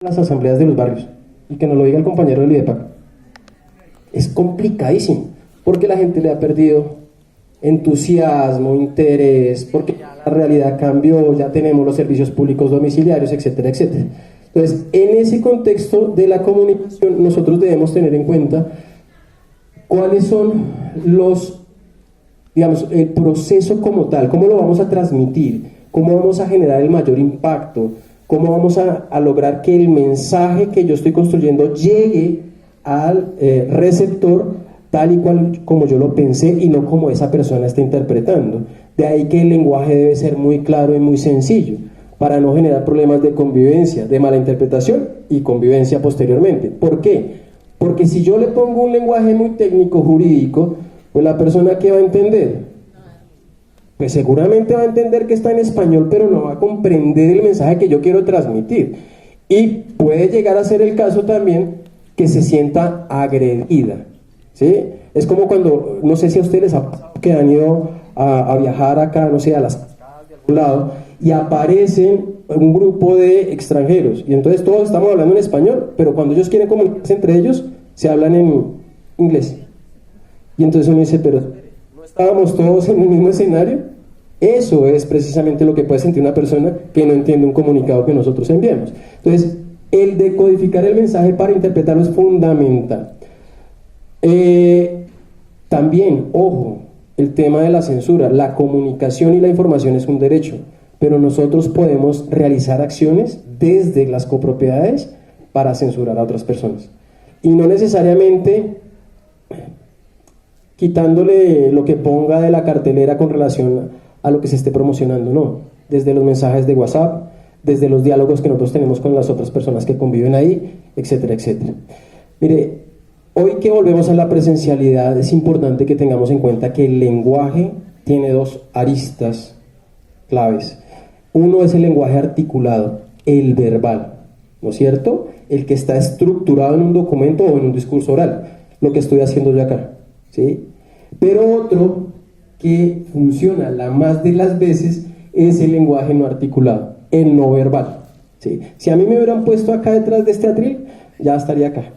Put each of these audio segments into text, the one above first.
las asambleas de los barrios, y que nos lo diga el compañero del IDEPAC, es complicadísimo, porque la gente le ha perdido entusiasmo, interés, porque ya la realidad cambió, ya tenemos los servicios públicos domiciliarios, etcétera, etcétera. Entonces, en ese contexto de la comunicación, nosotros debemos tener en cuenta cuáles son los, digamos, el proceso como tal, cómo lo vamos a transmitir, cómo vamos a generar el mayor impacto, cómo vamos a lograr que el mensaje que yo estoy construyendo llegue al receptor tal y cual como yo lo pensé y no como esa persona está interpretando. De ahí que el lenguaje debe ser muy claro y muy sencillo para no generar problemas de convivencia, de mala interpretación y convivencia posteriormente. ¿Por qué? Porque si yo le pongo un lenguaje muy técnico, jurídico, pues la persona ¿qué va a entender? Pues seguramente va a entender que está en español, pero no va a comprender el mensaje que yo quiero transmitir. Y puede llegar a ser el caso también que se sienta agredida, ¿sí? Es como cuando, no sé si a ustedes les ha pasado que han ido a viajar acá, no sé, a las cascadas de algún lado, y aparecen un grupo de extranjeros, y entonces todos estamos hablando en español, pero cuando ellos quieren comunicarse entre ellos, se hablan en inglés. Y entonces uno dice, pero ¿no estábamos todos en el mismo escenario? Eso es precisamente lo que puede sentir una persona que no entiende un comunicado que nosotros enviamos. Entonces, el decodificar el mensaje para interpretarlo es fundamental. También, ojo, el tema de la censura, la comunicación y la información es un derecho, pero nosotros podemos realizar acciones desde las copropiedades para censurar a otras personas. Y no necesariamente quitándole lo que ponga de la cartelera con relación a lo que se esté promocionando, no, desde los mensajes de WhatsApp, desde los diálogos que nosotros tenemos con las otras personas que conviven ahí, etcétera, etcétera. Mire, hoy que volvemos a la presencialidad es importante que tengamos en cuenta que el lenguaje tiene dos aristas claves. Uno es el lenguaje articulado, el verbal, ¿no es cierto? El que está estructurado en un documento o en un discurso oral, lo que estoy haciendo yo acá, ¿sí? Pero otro que funciona la más de las veces es el lenguaje no articulado, el no verbal, ¿sí? Si a mí me hubieran puesto acá detrás de este atril, ya estaría acá,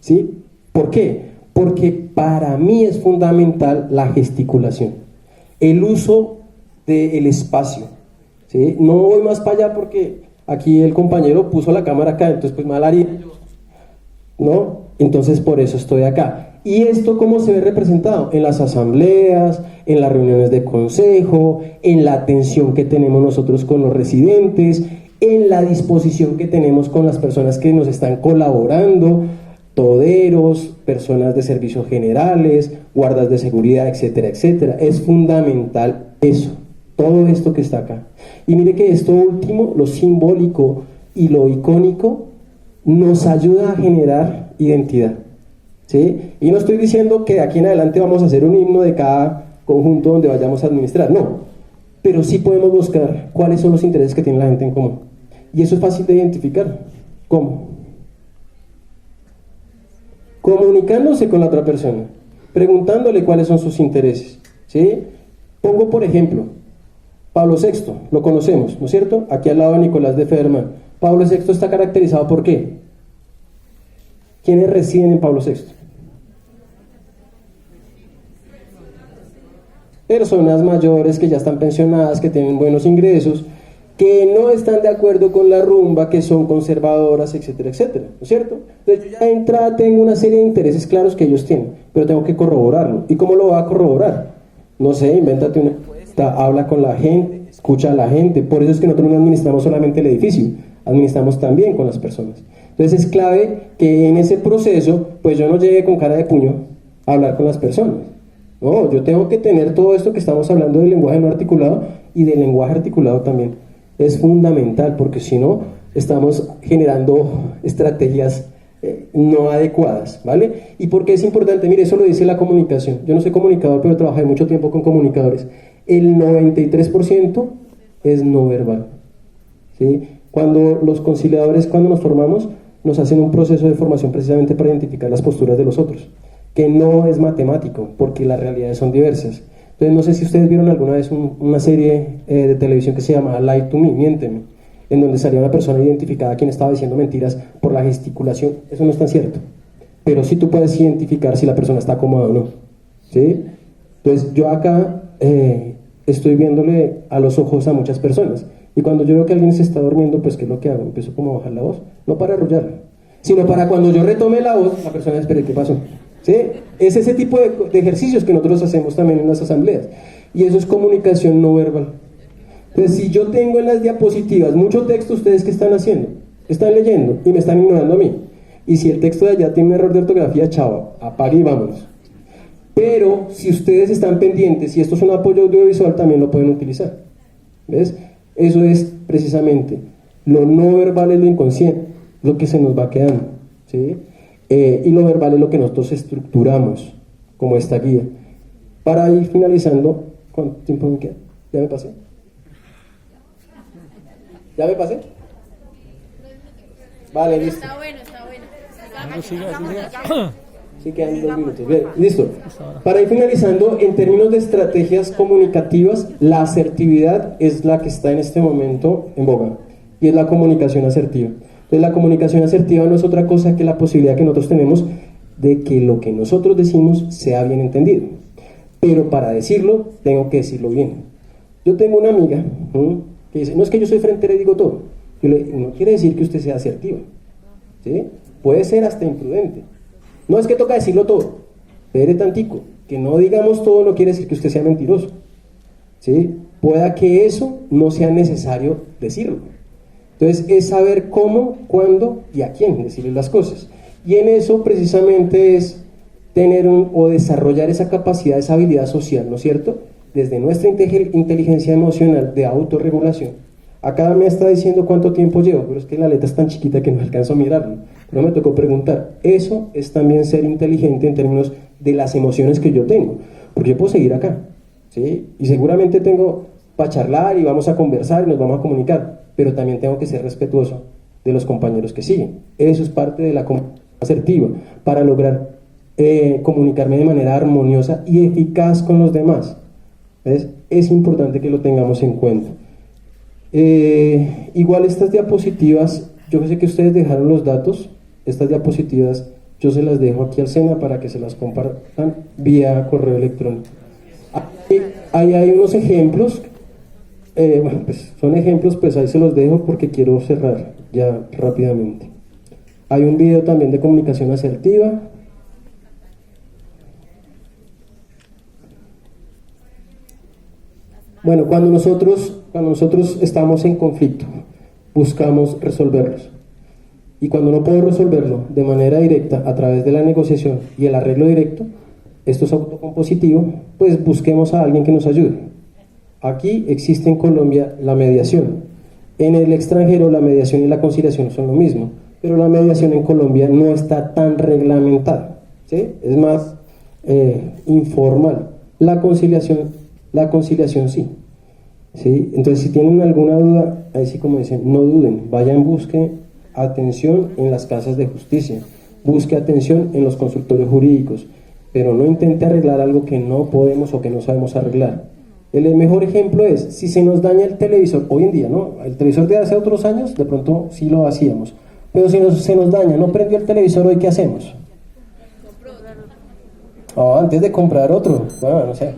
¿sí? ¿Por qué? Porque para mí es fundamental la gesticulación, el uso del espacio, ¿sí? No voy más para allá porque aquí el compañero puso la cámara acá, entonces pues mal haría yo, ¿no? Entonces por eso estoy acá. ¿Y esto cómo se ve representado? En las asambleas, en las reuniones de consejo, en la atención que tenemos nosotros con los residentes, en la disposición que tenemos con las personas que nos están colaborando, toderos, personas de servicios generales, guardas de seguridad, etcétera, etcétera. Es fundamental eso, todo esto que está acá. Y mire que esto último, lo simbólico y lo icónico, nos ayuda a generar identidad, ¿sí? Y no estoy diciendo que de aquí en adelante vamos a hacer un himno de cada conjunto donde vayamos a administrar, no, pero sí podemos buscar cuáles son los intereses que tiene la gente en común, y eso es fácil de identificar. ¿Cómo? Comunicándose con la otra persona, preguntándole cuáles son sus intereses, ¿sí? Pongo por ejemplo Pablo VI, lo conocemos, ¿no es cierto? Aquí al lado de Nicolás de Federman. Pablo VI está caracterizado ¿por qué? ¿Quiénes residen en Pablo VI? Personas mayores que ya están pensionadas, que tienen buenos ingresos, que no están de acuerdo con la rumba, que son conservadoras, etcétera, etcétera, ¿no es cierto? Entonces yo ya de entrada tengo una serie de intereses claros que ellos tienen, pero tengo que corroborarlo. ¿Y cómo lo va a corroborar? No sé, invéntate una encuesta, habla con la gente, escucha a la gente. Por eso es que nosotros no administramos solamente el edificio, administramos también con las personas. Entonces es clave que en ese proceso, pues yo no llegue con cara de puño a hablar con las personas. No, yo tengo que tener todo esto que estamos hablando del lenguaje no articulado y del lenguaje articulado también. Es fundamental porque si no, estamos generando estrategias no adecuadas, ¿vale? ¿Y por qué es importante? Mire, eso lo dice la comunicación. Yo no soy comunicador, pero trabajé mucho tiempo con comunicadores. El 93% es no verbal, ¿sí? Cuando los conciliadores, cuando nos formamos, nos hacen un proceso de formación precisamente para identificar las posturas de los otros, que no es matemático, porque las realidades son diversas. Entonces, no sé si ustedes vieron alguna vez una serie de televisión que se llama Lie to Me, Miénteme. en donde salía una persona identificada quien estaba diciendo mentiras por la gesticulación, eso no es tan cierto. Pero sí tú puedes identificar si la persona está cómoda o no, ¿sí? Entonces yo acá estoy viéndole a los ojos a muchas personas, y cuando yo veo que alguien se está durmiendo, pues ¿qué es lo que hago? Empiezo como a bajar la voz, no para arrullarla, sino para cuando yo retome la voz, la persona espere, ¿qué pasó? ¿Sí? Es ese tipo de ejercicios que nosotros hacemos también en las asambleas, y eso es comunicación no verbal. Entonces, si yo tengo en las diapositivas mucho texto, ¿ustedes qué están haciendo? Están leyendo y me están ignorando a mí. Y si el texto de allá tiene un error de ortografía, chao, apague y vámonos. Pero si ustedes están pendientes, y esto es un apoyo audiovisual, también lo pueden utilizar. ¿Ves? Eso es precisamente, lo no verbal es lo inconsciente, lo que se nos va quedando, ¿sí? Y lo verbal es lo que nosotros estructuramos como esta guía. Para ir finalizando, ¿cuánto tiempo me queda? ¿Ya me pasé? ¿Ya me pasé? Vale, listo. Está bueno, está bueno. Sí, quedan 2 minutos. Bien, listo. Para ir finalizando, en términos de estrategias comunicativas, la asertividad es la que está en este momento en boga, y es la comunicación asertiva. Entonces, la comunicación asertiva no es otra cosa que la posibilidad que nosotros tenemos de que lo que nosotros decimos sea bien entendido. Pero para decirlo, tengo que decirlo bien. Yo tengo una amiga que dice, no es que yo soy frentera y digo todo. Yo le digo, no quiere decir que usted sea asertiva, ¿sí? Puede ser hasta imprudente. No es que toca decirlo todo. Espere tantico, que no digamos todo no quiere decir que usted sea mentiroso, ¿sí? Pueda que eso no sea necesario decirlo. Entonces es saber cómo, cuándo y a quién decirle las cosas. Y en eso precisamente es tener o desarrollar esa capacidad, esa habilidad social, ¿no es cierto? Desde nuestra inteligencia emocional de autorregulación. Acá me está diciendo cuánto tiempo llevo, pero es que la letra es tan chiquita que no alcanzo a mirarlo. No me tocó preguntar. Eso es también ser inteligente en términos de las emociones que yo tengo, porque yo puedo seguir acá, ¿sí? Y seguramente tengo para charlar y vamos a conversar y nos vamos a comunicar, pero también tengo que ser respetuoso de los compañeros que siguen. Eso es parte de la comunicación asertiva, para lograr comunicarme de manera armoniosa y eficaz con los demás. ¿Ves? Es importante que lo tengamos en cuenta. Igual estas diapositivas, yo sé que ustedes dejaron los datos, estas diapositivas yo se las dejo aquí al SENA para que se las compartan vía correo electrónico. Ahí hay unos ejemplos, bueno, pues son ejemplos, pues ahí se los dejo porque quiero cerrar ya rápidamente. Hay un video también de comunicación asertiva. Bueno, cuando nosotros estamos en conflicto, buscamos resolverlos. Y cuando no puedo resolverlo de manera directa a través de la negociación y el arreglo directo, esto es autocompositivo, pues busquemos a alguien que nos ayude. Aquí existe en Colombia la mediación. En el extranjero la mediación y la conciliación son lo mismo, pero la mediación en Colombia no está tan reglamentada, ¿sí? Es más informal. La conciliación sí. ¿Sí? Entonces, si tienen alguna duda, ahí sí, como dicen, no duden, vayan, busque atención en las casas de justicia, busque atención en los consultorios jurídicos, pero no intente arreglar algo que no podemos o que no sabemos arreglar. El mejor ejemplo es, si se nos daña el televisor, hoy en día, ¿no? El televisor de hace otros años, de pronto sí lo hacíamos, pero si se nos daña, no prendió el televisor, ¿hoy qué hacemos? Antes de comprar otro, bueno, no sé.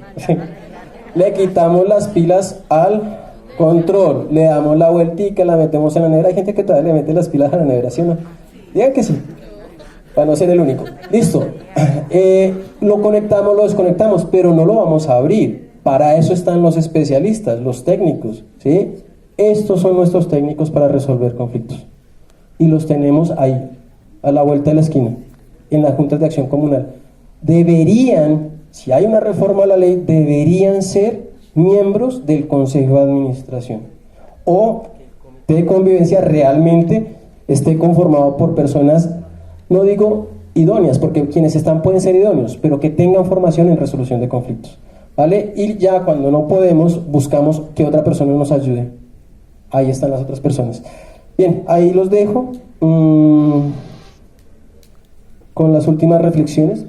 Le quitamos las pilas al control, le damos la vueltica, la metemos en la nevera. Hay gente que todavía le mete las pilas a la nevera, ¿sí o no? Digan que sí, para no ser el único. Listo, lo conectamos, lo desconectamos, pero no lo vamos a abrir. Para eso están los especialistas, los técnicos, ¿sí? Estos son nuestros técnicos para resolver conflictos. Y los tenemos ahí, a la vuelta de la esquina, en las juntas de acción comunal. Deberían, si hay una reforma a la ley, deberían ser miembros del Consejo de Administración, o de convivencia realmente esté conformado por personas, no digo idóneas, porque quienes están pueden ser idóneos, pero que tengan formación en resolución de conflictos, ¿vale? Y ya cuando no podemos, buscamos que otra persona nos ayude. Ahí están las otras personas. Bien, ahí los dejo con las últimas reflexiones.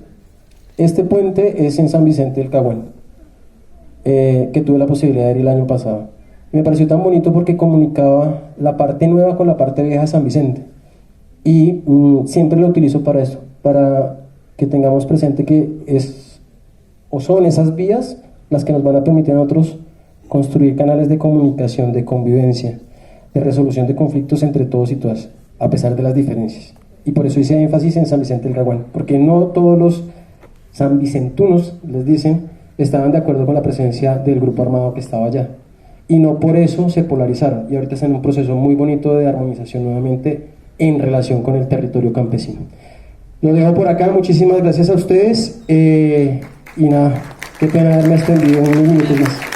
Este puente es en San Vicente del Caguán, que tuve la posibilidad de ir el año pasado. Me pareció tan bonito porque comunicaba la parte nueva con la parte vieja de San Vicente. Y siempre lo utilizo para eso, para que tengamos presente que son esas vías las que nos van a permitir a nosotros construir canales de comunicación, de convivencia, de resolución de conflictos entre todos y todas, a pesar de las diferencias. Y por eso hice énfasis en San Vicente del Raguán, porque no todos los sanvicentunos, les dicen, estaban de acuerdo con la presencia del grupo armado que estaba allá. Y no por eso se polarizaron. Y ahorita están en un proceso muy bonito de armonización nuevamente en relación con el territorio campesino. Lo dejo por acá, muchísimas gracias a ustedes. Y nada, qué pena haberme extendido unos minutos más.